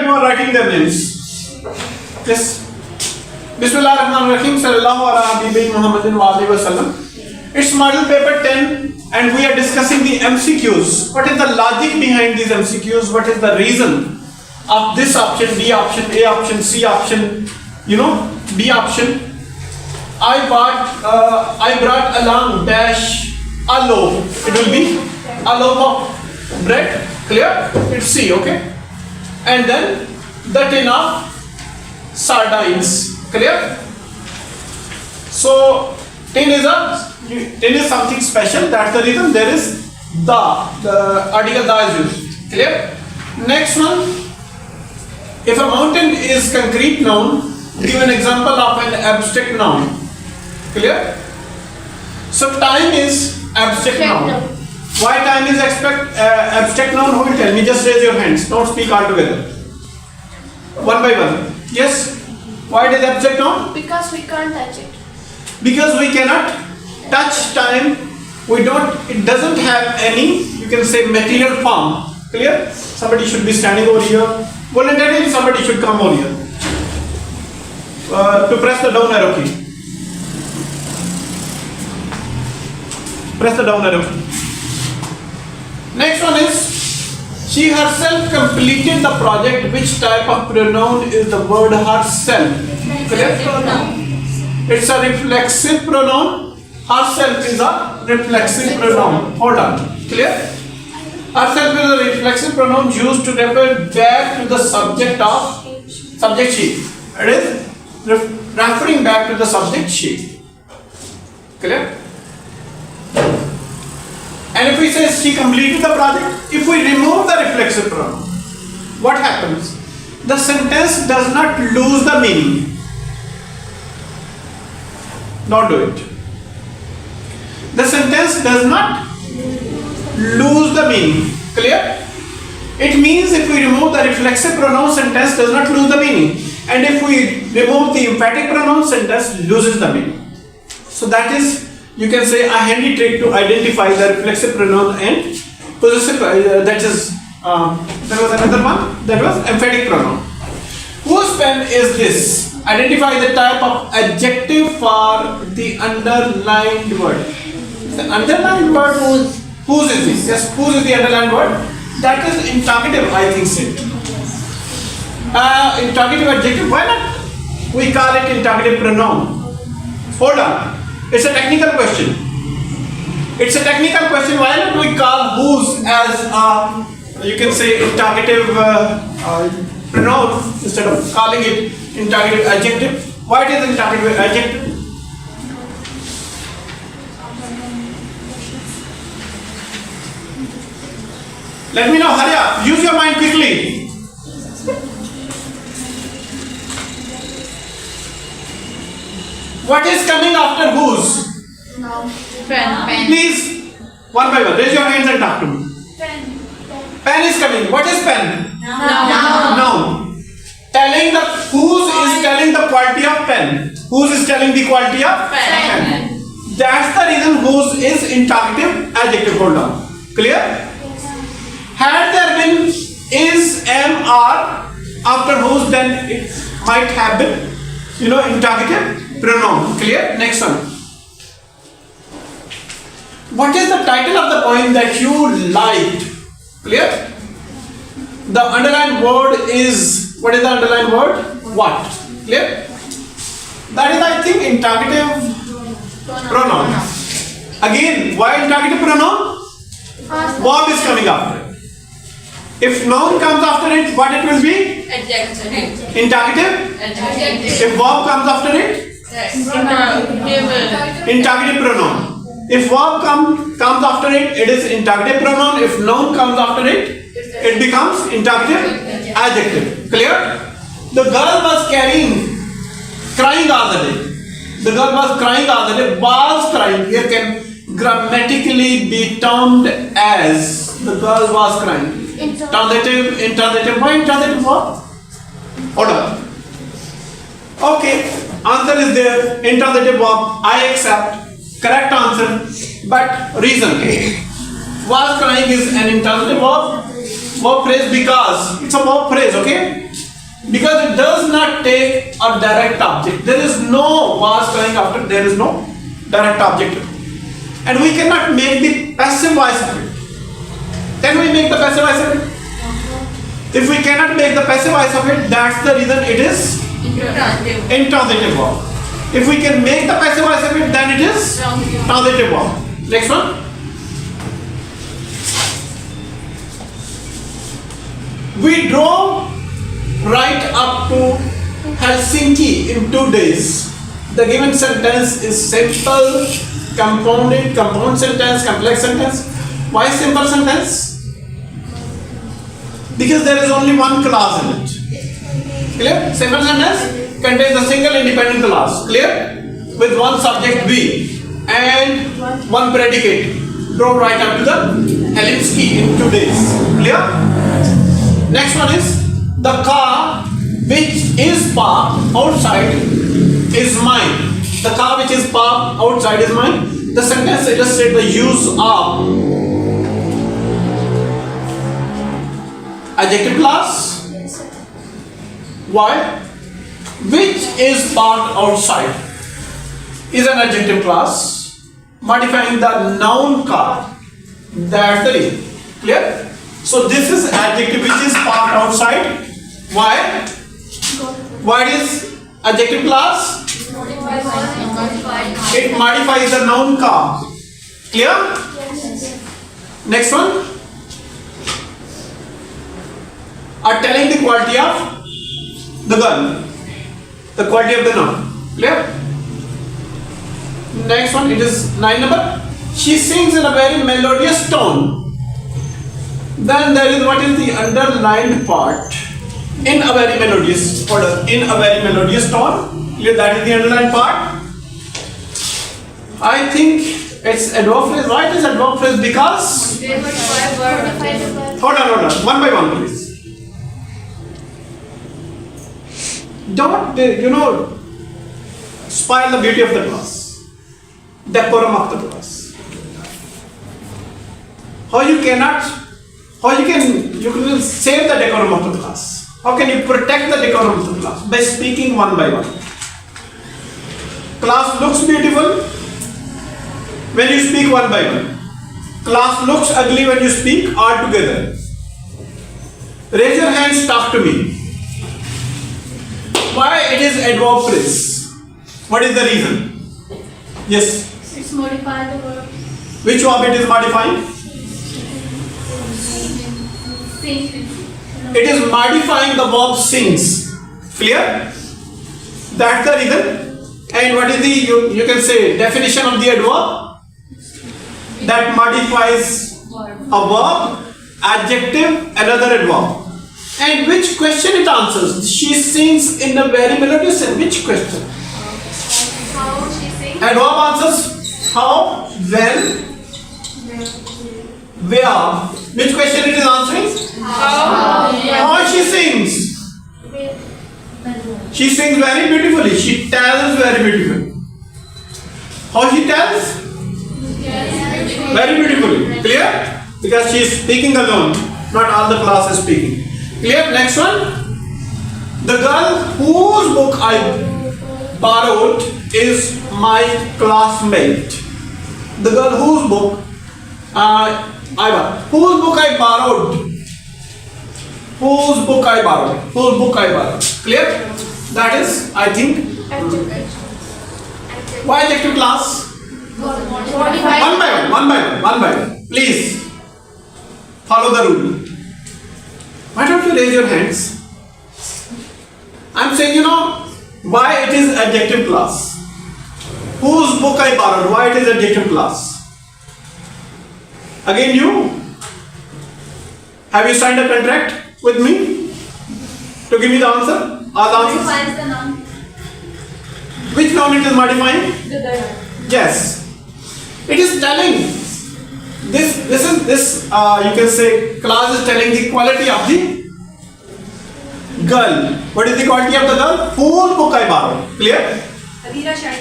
you are writing their names. Yes. Bismillahirrahmanirrahim. Sallallahu alaihi wasallam. It's model paper 10 and we are discussing the MCQs. What is the logic behind these MCQs? What is the reason of this option, B option, A option, C option, B option? I brought along dash a loaf. It will be a loaf of bread. Clear? It's C, okay? And then the tin of sardines. Clear? So tin is something special. That's the reason there is the article the is used. Clear? Next one. If a mountain is concrete noun, give an example of an abstract noun. Clear? So time is abstract noun. Why time is abstract noun? Who will tell me? Just raise your hands. Don't speak all together. One by one. Yes. Why it is abstract noun? Because we can't touch it. Because we cannot touch time. It doesn't have any, you can say, material form. Clear? Somebody should be standing over here. Voluntarily somebody should come over here. To press the down arrow key. Press the down arrow key. Next one is, she herself completed the project. Which type of pronoun is the word herself? Clear? It's a reflexive pronoun. Herself is a reflexive pronoun. Hold on. Clear? Herself is a reflexive pronoun used to refer back to the subject she. It is referring back to the subject she. Clear? And if we say she completed the project, if we remove the reflexive pronoun, what happens? The sentence does not lose the meaning. Don't do it. The sentence does not lose the meaning. Clear? It means if we remove the reflexive pronoun, sentence does not lose the meaning. And if we remove the emphatic pronoun, sentence loses the meaning. So that is, you can say, a handy trick to identify the reflexive pronoun and possessive. There was another one. That was emphatic pronoun. Whose pen is this? Identify the type of adjective for the underlined word. The underlined word. Whose is this? Yes, whose is the underlined word? That is interrogative, I think so. Interrogative adjective. Why not? We call it interrogative pronoun. Hold on. It's a technical question. It's a technical question. Why not we call whose as a, you can say, interrogative pronoun instead of calling it interrogative adjective? Why it is interrogative adjective? Let me know. Hurry up. Use your mind quickly. What is coming after whose? No. Pen. Please, one by one, raise your hands and talk to me. Pen. Pen is coming. What is pen? Noun. Noun. Telling the whose is telling the quality of pen. Whose is telling the quality of Pen. That's the reason whose is interrogative adjective. Hold on. Clear? Had there been is, am, are after whose, then it might have been, interrogative pronoun. Clear? Next one. What is the title of the poem that you liked? Clear? The underlined word is, what is the underlined word? What? Clear? That is, I think, interrogative pronoun. Again, why interrogative pronoun? Verb is coming after it. If noun comes after it, what it will be? Adjective. Interrogative. Adjective. If verb comes after it, interrogative pronoun. If verb comes after it, it is interrogative pronoun. If noun comes after it, it becomes interrogative adjective. Clear? The girl was crying all the day. The girl was crying all the day. Was crying. Here can grammatically be termed as the girl was crying. Transitive. Why transitive verb? Hold on. Okay. Answer is there. Intransitive verb. I accept. Correct answer. But reason. Was crying is an intransitive verb. verb phrase because it's a verb phrase, okay? Because it does not take a direct object. There is no was coming after, there is no direct object. And we cannot make the passive voice of it. Can we make the passive voice of it? If we cannot make the passive voice of it, that's the reason it is intransitive verb. If we can make the passive voice of it, then it is transitive verb. Next one. We drove right up to Helsinki in 2 days. The given sentence is simple, compounded, compound sentence, complex sentence. Why simple sentence? Because there is only one clause in it. Clear? Simple sentence contains a single independent clause. Clear? With one subject B and one predicate. Drove right up to the Helsinki in 2 days. Clear? Next one is the car which is parked outside is mine. The car which is parked outside is mine. The sentence I just said the use of adjective clause. Why? Which is parked outside is an adjective clause modifying the noun car. That's the reason. Clear? So this is adjective which is parked outside. Why? What is adjective clause? It modifies the noun car. Clear? Next one. Are telling the quality of the girl. The quality of the noun. Clear? Next one, it is 9 number. She sings in a very melodious tone. Then there is what is the underlined part. In a very melodious order. In a very melodious tone. Clear? That is the underlined part. I think it's adverb phrase. Why it is adverb phrase? Because hold on. One by one, please. Don't spoil the beauty of the class, decorum of the class. You can save the decorum of the class. How can you protect the decorum of the class? By speaking one by one. Class looks beautiful when you speak one by one. Class looks ugly when you speak all together. Raise your hands, talk to me. Why it is adverb phrase? What is the reason? Yes. It's modified the verb. Which verb it is modifying? Sing. It is modifying the verb sings. Clear? That's the reason. And what is the you can say definition of the adverb? That modifies a verb, adjective, another adverb. And which question it answers? She sings in a very melodious. And which question? How she sings. Adverb answers how, when, where. Which question it is answering? How she sings. She sings very beautifully. She tells very beautifully. How she tells? Very beautifully. Clear? Because she is speaking alone. Not all the class is speaking. Clear? Next one. The girl whose book I borrowed is my classmate. The girl whose book whose book I borrowed. Whose book I borrowed. Whose book I borrowed. Clear? That is, I think. Why adjective class? One by one. Please follow the rule. Why don't you raise your hands? I'm saying, why it is adjective class. Whose book I borrowed? Why it is adjective class? Again, you. Have you signed a contract with me to give me the answer? All the answers? Modifies the noun. Which noun it is modifying? The girl. Yes. It is telling. This you can say clause is telling the quality of the girl. What is the quality of the girl? Whose book I borrowed. Clear? Adira Shah.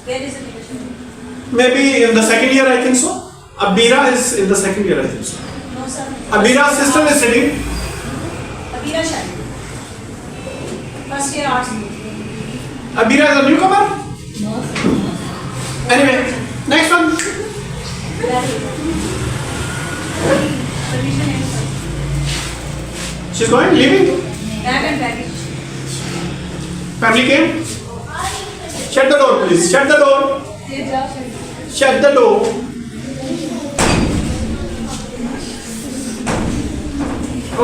Where is Adira Shah? Maybe in the second year, I think so. Abira is in the second year, I think so. No, sir. Abira's sister is sitting. Abira Shah. First year arts. Abira is a newcomer. Anyway, next one. Permission and She's going, leaving. bag and baggage. Family came. Shut the door, please. Shut the door. Shut the door.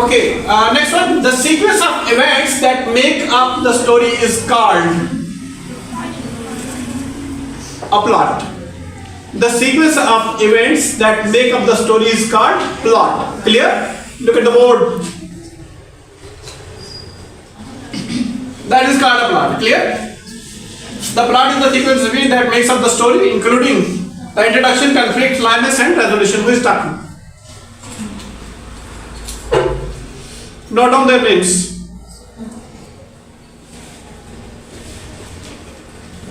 Okay, next one. The sequence of events that make up the story is called a plot. The sequence of events that make up the story is called plot. Clear? Look at the board. That is called a plot. Clear? The plot is the sequence of events that makes up the story, including the introduction, conflict, climax, and resolution. Who is talking? Note down their names.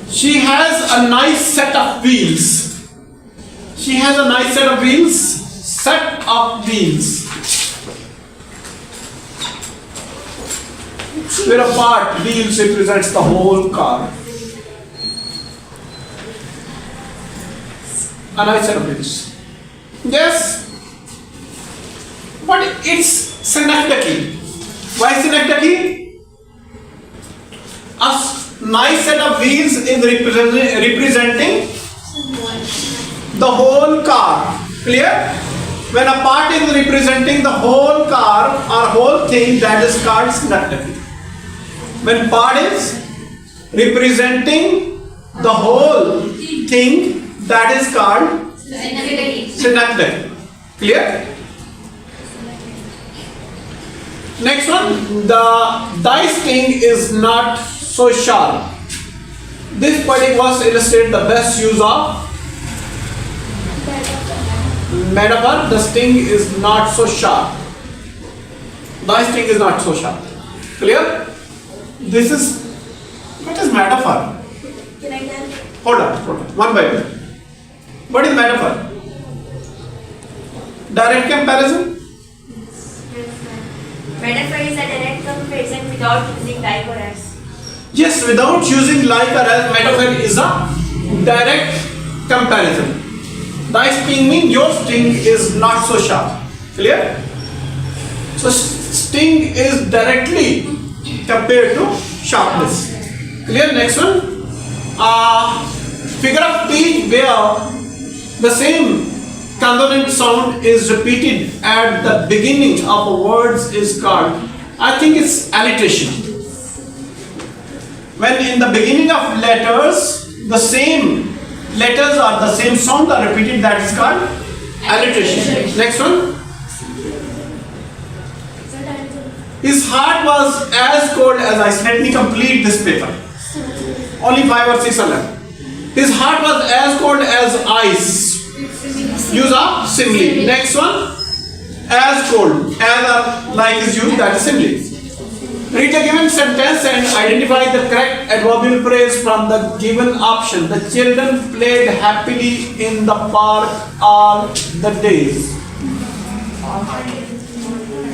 She has a nice set of wheels. She has a nice set of wheels. Set of wheels. Where a part, wheels, represents the whole car. A nice set of wheels. Yes. But it's synecdoche. Why synecdoche? A nice set of wheels is representing the whole car. Clear? When a part is representing the whole car or whole thing, that is called synecdoche. When part is representing the whole thing, that is called synecdoche. Clear? Next one, the dice king is not so sharp. This poetic verse illustrates the best use of metaphor. The sting is not so sharp. Dice sting is not so sharp. Clear? This is, what is metaphor? Can I tell? Hold on, one by one. What is metaphor? Direct comparison? Metaphor is a direct comparison without using like or as. Yes, without using like or as, metaphor is a direct comparison. Thy sting means your sting is not so sharp. Clear? So sting is directly compared to sharpness. Clear? Next one. Figure of speech where the same consonant sound is repeated at the beginning of a word is called, I think it's alliteration. When in the beginning of letters, the same letters or the same sound are repeated, that is called alliteration. Next one. His heart was as cold as ice. Let me complete this paper. Only 5 or 6 are left. His heart was as cold as ice. Use a simile. Next one. As cold. As or like is used, that is simile. Read the given sentence and identify the correct adverbial phrase from the given option. The children played happily in the park all the days.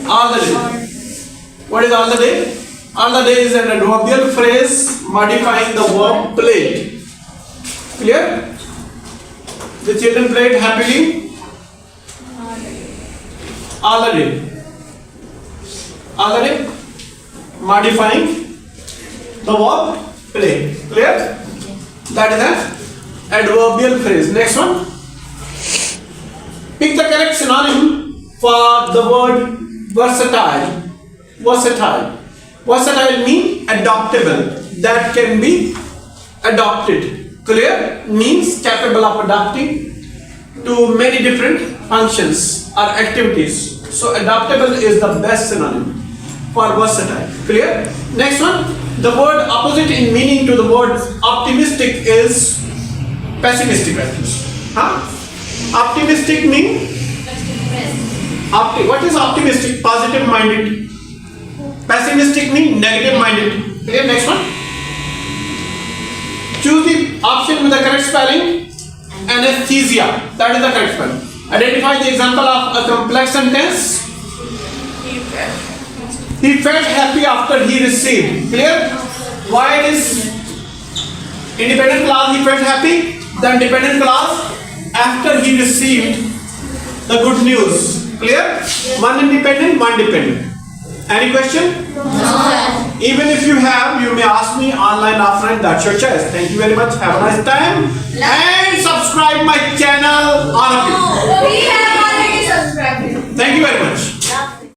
All the days. What is all the day? All the day is an adverbial phrase modifying the verb played. Clear? The children played happily all the day. All the day. Modifying the verb play. Clear? That is an adverbial phrase. Next one. Pick the correct synonym for the word versatile. Versatile. Versatile means adaptable. That can be adopted. Clear? Means capable of adapting to many different functions or activities. So adaptable is the best synonym for versatile. Clear? Next one. The word opposite in meaning to the word optimistic is pessimistic. Huh? Optimistic means what is optimistic? Positive minded. Pessimistic means negative minded. Okay, next one. Choose the option with the correct spelling. Anesthesia. That is the correct spelling. Identify the example of a complex sentence. He felt happy after he received. Clear? Why it is independent clause he felt happy? The dependent clause after he received the good news. Clear? One independent, one dependent. Any question? No. Even if you have, you may ask me online, offline, that's your choice. Thank you very much. Have a nice time. And subscribe my channel. All of you. We have already subscribed. Thank you very much.